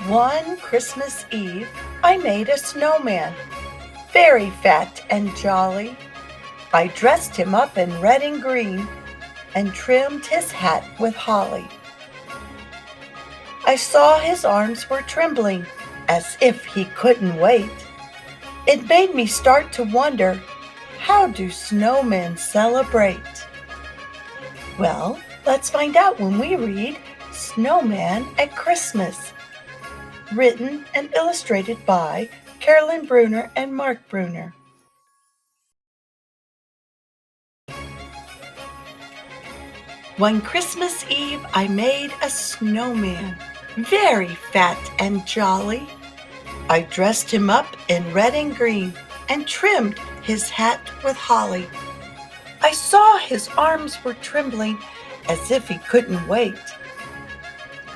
One Christmas Eve, I made a snowman, very fat and jolly. I dressed him up in red and green and trimmed his hat with holly. I saw his arms were trembling as if he couldn't wait. It made me start to wonder, how do snowmen celebrate? Well, let's find out when we read Snowmen at Christmas, written and illustrated by Caralyn Buehner and Mark Buehner. One Christmas Eve I made a snowman, very fat and jolly. I dressed him up in red and green and trimmed his hat with holly. I saw his arms were trembling as if he couldn't wait.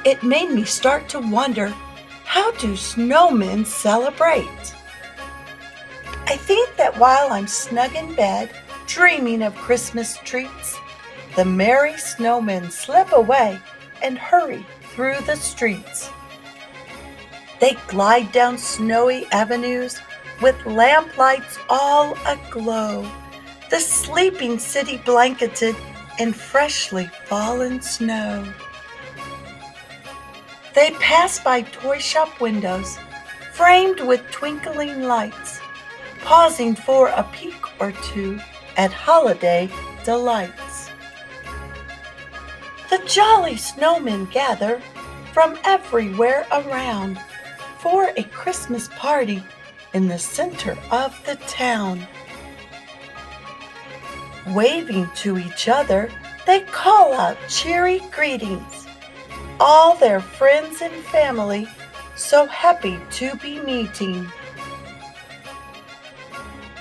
It made me start to wonder, how do snowmen celebrate? I think that while I'm snug in bed, dreaming of Christmas treats, the merry snowmen slip away and hurry through the streets. They glide down snowy avenues with lamplights all aglow, the sleeping city blanketed in freshly fallen snow. They pass by toy shop windows framed with twinkling lights, pausing for a peek or two at holiday delights. The jolly snowmen gather from everywhere around for a Christmas party in the center of the town. Waving to each other, they call out cheery greetings. All their friends and family so happy to be meeting.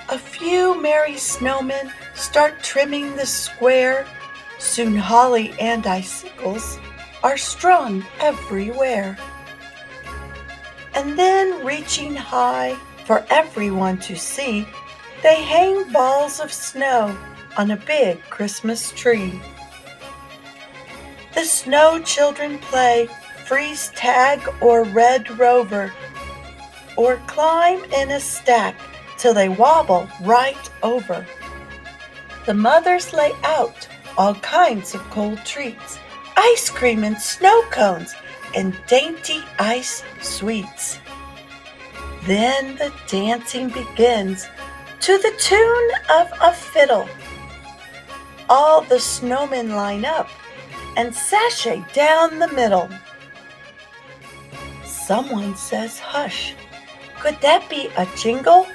A few merry snowmen start trimming the square. Soon holly and icicles are strung everywhere. And then reaching high for everyone to see, they hang balls of snow on a big Christmas tree. The snow children play freeze tag or red rover, or climb in a stack till they wobble right over. The mothers lay out all kinds of cold treats, ice cream and snow cones and dainty ice sweets. Then the dancing begins to the tune of a fiddle. All the snowmen line up and sashay down the middle. Someone says, "Hush, could that be a jingle?"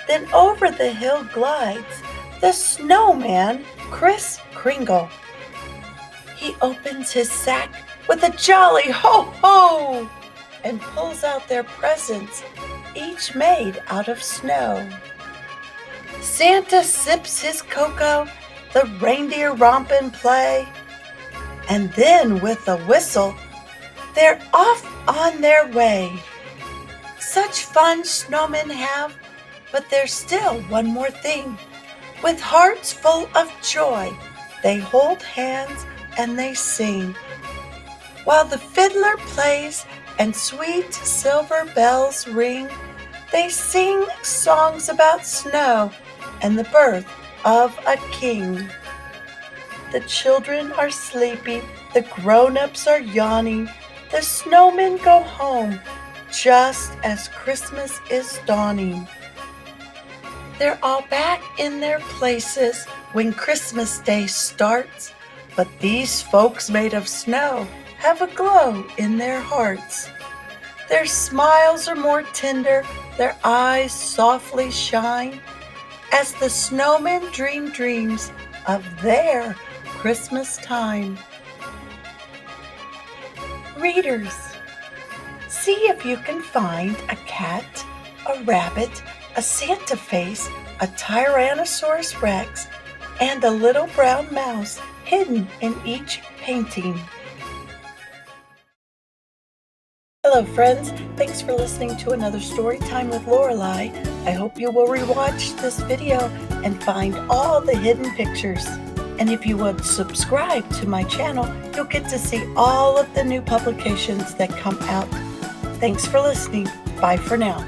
Then over the hill glides the snowman, Kris Kringle. He opens his sack with a jolly ho-ho and pulls out their presents, each made out of snow. Santa sips his cocoa, the reindeer romp and play, and then with a whistle, they're off on their way. Such fun snowmen have, but there's still one more thing. With hearts full of joy, they hold hands and they sing. While the fiddler plays and sweet silver bells ring, they sing songs about snow and the birth of a king. The children are sleepy, the grown-ups are yawning, the snowmen go home just as Christmas is dawning. They're all back in their places when Christmas Day starts, but these folks made of snow have a glow in their hearts. Their smiles are more tender, their eyes softly shine, as the snowmen dream dreams of their Christmas time. Readers, see if you can find a cat, a rabbit, a Santa face, a Tyrannosaurus Rex, and a little brown mouse hidden in each painting. Hello friends, thanks for listening to another Story Time with Lorelei. I hope you will rewatch this video and find all the hidden pictures. And if you would subscribe to my channel, you'll get to see all of the new publications that come out Thanks for listening. Bye for now.